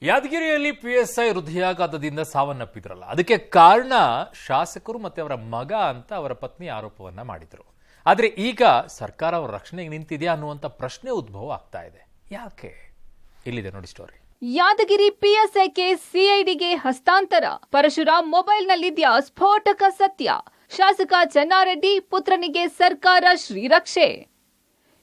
ಯಾದಗಿರಿಯಲ್ಲಿ ಪಿಎಸ್ಐ ಹೃದಯಾಘಾತದಿಂದ ಸಾವನ್ನಪ್ಪಿದ್ರಲ್ಲ, ಅದಕ್ಕೆ ಕಾರಣ ಶಾಸಕರು ಮತ್ತೆ ಅವರ ಮಗ ಅಂತ ಅವರ ಪತ್ನಿ ಆರೋಪವನ್ನ ಮಾಡಿದ್ರು. ಆದ್ರೆ ಈಗ ಸರ್ಕಾರ ಅವರ ರಕ್ಷಣೆಗೆ ನಿಂತಿದೆಯಾ ಅನ್ನುವಂತ ಪ್ರಶ್ನೆ ಉದ್ಭವ ಆಗ್ತಾ ಇದೆ. ಯಾಕೆ? ಇಲ್ಲಿದೆ ನೋಡಿ ಸ್ಟೋರಿ. ಯಾದಗಿರಿ ಪಿಎಸ್ಐಗೆ ಸಿಐಡಿಗೆ ಹಸ್ತಾಂತರ. ಪರಶುರಾಮ್ ಮೊಬೈಲ್ನಲ್ಲಿದ್ಯಾ ಸ್ಫೋಟಕ ಸತ್ಯ. ಶಾಸಕ ಚೆನ್ನಾರೆಡ್ಡಿ ಪುತ್ರನಿಗೆ ಸರ್ಕಾರ ಶ್ರೀರಕ್ಷೆ.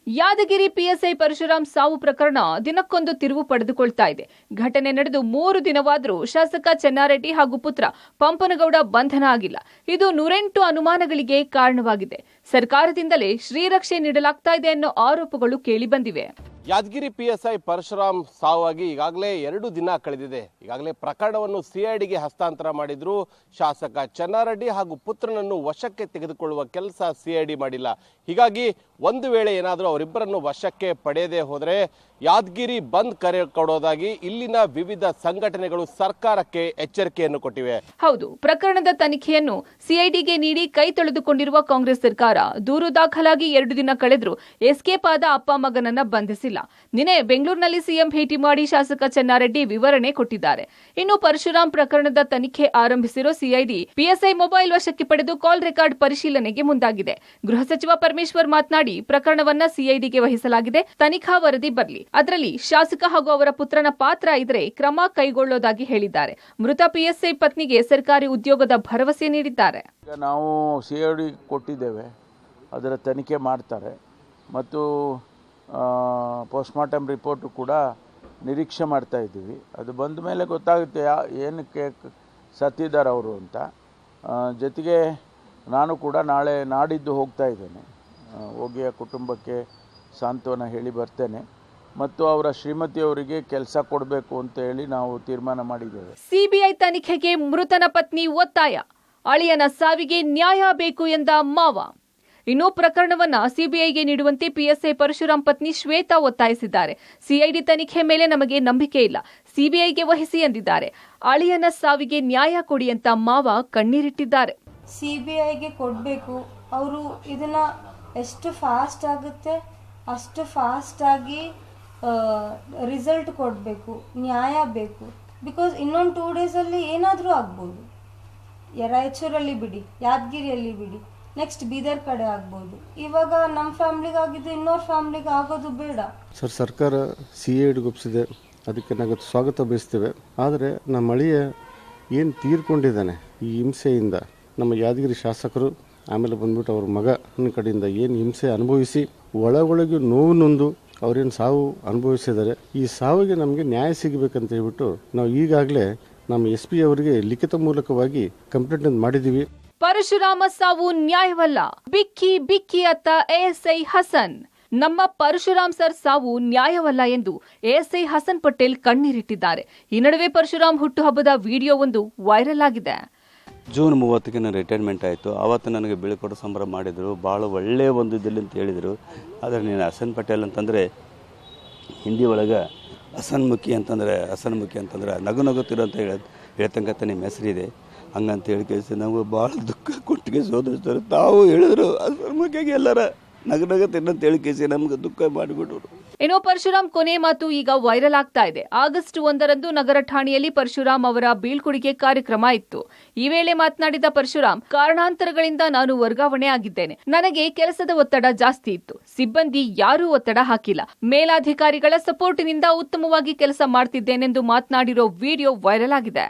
ಯಾದಗಿರಿ ಪಿಎಸ್ಐ ಪರಶುರಾಮ್ ಸಾವು ಪ್ರಕರಣ ದಿನಕ್ಕೊಂದು ತಿರುವು ಪಡೆದುಕೊಳ್ತಾ ಇದೆ. ಘಟನೆ ನಡೆದು 3 ದಿನವಾದರೂ ಶಾಸಕ ಚೆನ್ನಾರೆಡ್ಡಿ ಹಾಗೂ ಪುತ್ರ ಪಂಪನಗೌಡ ಬಂಧನ ಆಗಿಲ್ಲ. ಇದು 108 ಅನುಮಾನಗಳಿಗೆ ಕಾರಣವಾಗಿದೆ. ಸರ್ಕಾರದಿಂದಲೇ ಶ್ರೀರಕ್ಷೆ ನೀಡಲಾಗ್ತಾ ಇದೆ ಅನ್ನೋ ಆರೋಪಗಳು ಕೇಳಿಬಂದಿವೆ. ಯಾದಗಿರಿ ಪಿಎಸ್ಐ ಪರಶುರಾಮ್ ಸಾವಾಗಿ ಈಗಾಗಲೇ 2 ದಿನ ಕಳೆದಿದೆ. ಈಗಾಗಲೇ ಪ್ರಕರಣವನ್ನು ಸಿಐಡಿಗೆ ಹಸ್ತಾಂತರ ಮಾಡಿದ್ರು. ಶಾಸಕ ಚೆನ್ನಾರೆಡ್ಡಿ ಹಾಗೂ ಪುತ್ರನನ್ನು ವಶಕ್ಕೆ ತೆಗೆದುಕೊಳ್ಳುವ ಕೆಲಸ ಸಿಐಡಿ ಮಾಡಿಲ್ಲ. ಹೀಗಾಗಿ ಒಂದು ವೇಳೆ ಏನಾದರೂ ಅವರಿಬ್ಬರನ್ನು ವಶಕ್ಕೆ ಪಡೆಯದೇ ಹೋದರೆ ಯಾದಗಿರಿ ಬಂದ್ ಕರೆ ಕೊಡೋದಾಗಿ ಇಲ್ಲಿನ ವಿವಿಧ ಸಂಘಟನೆಗಳು ಸರ್ಕಾರಕ್ಕೆ ಎಚ್ಚರಿಕೆಯನ್ನು ಕೊಟ್ಟಿವೆ. ಹೌದು, ಪ್ರಕರಣದ ತನಿಖೆಯನ್ನು ಸಿಐಡಿಗೆ ನೀಡಿ ಕೈ ತೊಳೆದುಕೊಂಡಿರುವ ಕಾಂಗ್ರೆಸ್ ಸರ್ಕಾರ ದೂರು ದಾಖಲಾಗಿ 2 ದಿನ ಕಳೆದರೂ ಎಸ್ಕೇಪ್ ಆದ ಅಪ್ಪ ಮಗನನ್ನ ಬಂಧಿಸಿಲ್ಲ. ನಿನ್ನೆ ಬೆಂಗಳೂರಿನಲ್ಲಿ ಸಿಎಂ ಭೇಟಿ ಮಾಡಿ ಶಾಸಕ ಚೆನ್ನಾರೆಡ್ಡಿ ವಿವರಣೆ ಕೊಟ್ಟಿದ್ದಾರೆ. ಇನ್ನು ಪರಶುರಾಮ್ ಪ್ರಕರಣದ ತನಿಖೆ ಆರಂಭಿಸಿರೋ ಸಿಐಡಿ ಪಿಎಸ್ಐ ಮೊಬೈಲ್ ವಶಕ್ಕೆ ಪಡೆದು ಕಾಲ್ ರೆಕಾರ್ಡ್ ಪರಿಶೀಲನೆಗೆ ಮುಂದಾಗಿದೆ. ಗೃಹ ಸಚಿವ ಪರಮೇಶ್ವರ್ ಮಾತನಾಡಿ, ಪ್ರಕರಣವನ್ನ ಸಿಐಡಿಗೆ ವಹಿಸಲಾಗಿದೆ, ತನಿಖಾ ವರದಿ ಬರಲಿ, ಅದರಲ್ಲಿ ಶಾಸಕ ಹಾಗೂ ಅವರ ಪುತ್ರನ ಪಾತ್ರ ಇದ್ರೆ ಕ್ರಮ ಕೈಗೊಳ್ಳೋದಾಗಿ ಹೇಳಿದ್ದಾರೆ. ಮೃತ ಪಿಎಸ್ಐ ಪತ್ನಿಗೆ ಸರ್ಕಾರಿ ಉದ್ಯೋಗದ ಭರವಸೆ ನೀಡಿದ್ದಾರೆ. ನಾವು ಸಿಐಡಿ ಕೊಟ್ಟಿದ್ದೇವೆ, ಅದರ ತನಿಖೆ ಮಾಡ್ತಾರೆ ಮತ್ತು ಪೋಸ್ಟ್ಮಾರ್ಟಮ್ ರಿಪೋರ್ಟು ಕೂಡ ನಿರೀಕ್ಷೆ ಮಾಡ್ತಾ ಇದ್ದೀವಿ. ಅದು ಬಂದ ಮೇಲೆ ಗೊತ್ತಾಗುತ್ತೆ ಏನಕ್ಕೆ ಸತ್ತಿದ್ದಾರೆ ಅವರು ಅಂತ. ಜೊತೆಗೆ ನಾನು ಕೂಡ ನಾಡಿದ್ದು ಹೋಗ್ತಾ ಇದ್ದೇನೆ, ಹೋಗಿ ಆ ಕುಟುಂಬಕ್ಕೆ ಸಾಂತ್ವನ ಹೇಳಿ ಬರ್ತೇನೆ ಮತ್ತು ಅವರ ಶ್ರೀಮತಿಯವರಿಗೆ ಕೆಲಸ ಕೊಡಬೇಕು ಅಂತ ಹೇಳಿ ನಾವು ತೀರ್ಮಾನ ಮಾಡಿದ್ದೇವೆ. ಸಿಬಿಐ ತನಿಖೆಗೆ ಮೃತನ ಪತ್ನಿ ಒತ್ತಾಯ. ಅಳಿಯನ ಸಾವಿಗೆ ನ್ಯಾಯ ಬೇಕು ಎಂದ ಮಾವ. ಇನ್ನು ಪ್ರಕರಣವನ್ನ ಸಿಬಿಐಗೆ ನೀಡುವಂತೆ ಪಿಎಸ್ಐ ಪರಶುರಾಮ್ ಪತ್ನಿ ಶ್ವೇತಾ ಒತ್ತಾಯಿಸಿದ್ದಾರೆ. ಸಿಐಡಿ ತನಿಖೆ ಮೇಲೆ ನಮಗೆ ನಂಬಿಕೆ ಇಲ್ಲ, ಸಿಬಿಐಗೆ ವಹಿಸಿ ಎಂದಿದ್ದಾರೆ. ಅಳಿಯನ ಸಾವಿಗೆ ನ್ಯಾಯ ಕೊಡಿ ಅಂತ ಮಾವ ಕಣ್ಣೀರಿಟ್ಟಿದ್ದಾರೆ. ಸಿಬಿಐಗೆ ಕೊಡಬೇಕು. ಅವರು ಇದನ್ನ ಎಷ್ಟು ಫಾಸ್ಟ್ ಆಗುತ್ತೆ ಅಷ್ಟು ಫಾಸ್ಟ್ ಆಗಿ ರಿಸಲ್ಟ್ ಕೊಡಬೇಕು, ನ್ಯಾಯ ಬೇಕು. ಬಿಕಾಸ್ ಇನ್ನೊಂದು 2 ಡೇಸಲ್ಲಿ ಏನಾದರೂ ಆಗ್ಬೋದು. ರಾಯಚೂರಲ್ಲಿ ಬಿಡಿ, ಯಾದಗಿರಿಯಲ್ಲಿ ಬಿಡಿ, ನೆಕ್ಸ್ಟ್ ಬೀದರ್ ಕಡೆ ಆಗ್ಬೋದು. ಇವಾಗ ನಮ್ಮ ಫ್ಯಾಮ್ಲಿಗೆ ಆಗಿದ್ದು ಇನ್ನೊಂದು ಫ್ಯಾಮ್ಲಿಗೆ ಆಗೋದು ಬೇಡ. ಸರ್ಕಾರ ಸಿಐಡಿಗೆ ಒಪ್ಪಿಸಿದೆ, ಅದಕ್ಕೆ ನಾವು ಸ್ವಾಗತ ಬಯಸ್ತೇವೆ. ಆದರೆ ನಮ್ಮ ಅಳಿಯ ಏನು ತೀರ್ಕೊಂಡಿದ್ದಾನೆ ಈ ಹಿಂಸೆಯಿಂದ, ನಮ್ಮ ಯಾದಗಿರಿ ಶಾಸಕರು ಆಮೇಲೆ ಬಂದ್ಬಿಟ್ಟು ಅವ್ರ ಮಗನ ಕಡೆಯಿಂದ ಏನು ಹಿಂಸೆ ಅನುಭವಿಸಿ ಒಳಗೊಳಗೆ ನೋವು ನೊಂದು ಅವ್ರೇನು ಸಾವು ಅನುಭವಿಸಿದ್ದಾರೆ, ಈ ಸಾವಿಗೆ ನಮಗೆ ನ್ಯಾಯ ಸಿಗಬೇಕಂತ ಹೇಳ್ಬಿಟ್ಟು ನಾವು ಈಗಾಗಲೇ ನಮ್ಮ SP ಅವರಿಗೆ ಲಿಖಿತ ಮೂಲಕವಾಗಿ ಕಂಪ್ಲೇಂಟ್ ಮಾಡಿದ್ದೀವಿ. ಪರಶುರಾಮ ಸಾವು ನ್ಯಾಯವಲ್ಲ, ಬಿಕ್ಕಿ ಬಿಕ್ಕಿ ಅತ್ತ ಎಎಸ್ಐ ಹಸನ್. ನಮ್ಮ ಪರಶುರಾಮ್ ಸರ್ ಸಾವು ನ್ಯಾಯವಲ್ಲ ಎಂದು ಎಎಸ್ಐ ಹಸನ್ ಪಟೇಲ್ ಕಣ್ಣೀರಿಟ್ಟಿದ್ದಾರೆ. ಈ ನಡುವೆ ಪರಶುರಾಮ್ ಹುಟ್ಟುಹಬ್ಬದ ವಿಡಿಯೋ ಒಂದು ವೈರಲ್ ಆಗಿದೆ. ಜೂನ್ 30ಕ್ಕೆ ನಾನು ರಿಟೈರ್ಮೆಂಟ್ ಆಯಿತು. ಆವತ್ತು ನನಗೆ ಬೀಳ್ಕೊಡೋ ಸಂಭ್ರಮ ಮಾಡಿದರು, ಭಾಳ ಒಳ್ಳೆಯ ಒಂದು ಇದಿಲ್ಲ ಅಂತ ಹೇಳಿದರು. ಆದರೆ ನೀನು ಹಸನ್ ಪಟೇಲ್ ಅಂತಂದರೆ ಹಿಂದಿ ಒಳಗೆ ಹಸನ್ಮುಖಿ ಅಂತಂದ್ರೆ ನಗುತ್ತಿರೋ ಅಂತ ಹೇಳ್ತಂಗತ್ತ ನಿಮ್ಮ ಹೆಸರಿದೆ, ಹಂಗಂತ ಹೇಳಿ ಕೇಳಿಸಿ ನಾವು ಭಾಳ ದುಃಖ ಕೊಟ್ಟಿಗೆ ಸೋದರಿಸ್ತಾರೆ. ತಾವು ಹೇಳಿದ್ರು ಹಸನ್ಮುಖಿಗೆ ಎಲ್ಲರ ನಗುತ್ತಿರಂತ ಹೇಳಿ ಕೇಳಿಸಿ ನಮ್ಗೆ ದುಃಖ ಮಾಡಿಬಿಟ್ಟರು. ಏನೋ ಪರಶುರಾಮ್ ಕೊನೆ ಮಾತು ಈಗ ವೈರಲ್ ಆಗ್ತಾ ಇದೆ. ಆಗಸ್ಟ್ 1ರಂದು ನಗರ ಠಾಣೆಯಲ್ಲಿ ಪರಶುರಾಮ್ ಅವರ ಬೀಳ್ಕೊಡುಗೆ ಕಾರ್ಯಕ್ರಮ ಇತ್ತು. ಈ ವೇಳೆ ಮಾತನಾಡಿದ ಪರಶುರಾಮ್, ಕಾರಣಾಂತರಗಳಿಂದ ನಾನು ವರ್ಗಾವಣೆ ಆಗಿದ್ದೇನೆ. ನನಗೆ ಕೆಲಸದ ಒತ್ತಡ ಜಾಸ್ತಿ ಇತ್ತು. ಸಿಬ್ಬಂದಿ ಯಾರೂ ಒತ್ತಡ ಹಾಕಿಲ್ಲ. ಮೇಲಾಧಿಕಾರಿಗಳ ಸಪೋರ್ಟ್ನಿಂದ ಉತ್ತಮವಾಗಿ ಕೆಲಸ ಮಾಡ್ತಿದ್ದೇನೆಂದು ಮಾತನಾಡಿರೋ ವಿಡಿಯೋ ವೈರಲ್ ಆಗಿದೆ.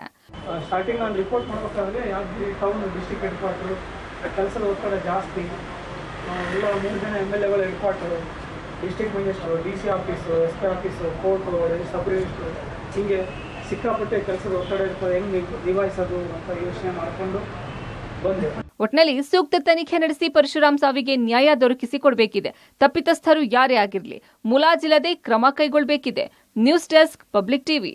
ಸ್ಟಾರ್ಟಿಂಗ್ ನಾನು ರಿಪೋರ್ಟ್ ಮಾಡಬೇಕಾದ್ರೆ Yadgiri town district head quarter ಕೆಲಸದ ಒತ್ತಡ ಜಾಸ್ತಿ. ಎಲ್ಲ 3 ಜನ MLAಗಳ head quarter, district minister, DC office, SP office, court, sub registrar, ಹೀಗೆ ಸಿಕ್ಕಾಪಟ್ಟೆ ಕೆಲಸದ ಒತ್ತಡ ಇರ್ತದೆ, ಹೆಂಗೆ ನಿಭಾಯಿಸೋದು ಅಂತ ಯೋಚನೆ ಮಾಡಿಕೊಂಡು ಬಂದೆ. ಒಟ್ನಲ್ಲಿ ಸೂಕ್ತ ತನಿಖೆ ನಡೆಸಿ ಪರಶುರಾಮ್ ಸಾವಿಗೆ ನ್ಯಾಯ ದೊರಕಿಸಿಕೊಡಬೇಕಿದೆ. ತಪ್ಪಿತಸ್ಥರು ಯಾರೇ ಆಗಿರಲಿ ಮುಲಾಜಿಲ್ಲದೆ ಕ್ರಮ ಕೈಗೊಳ್ಳಬೇಕಿದೆ. News desk, public TV.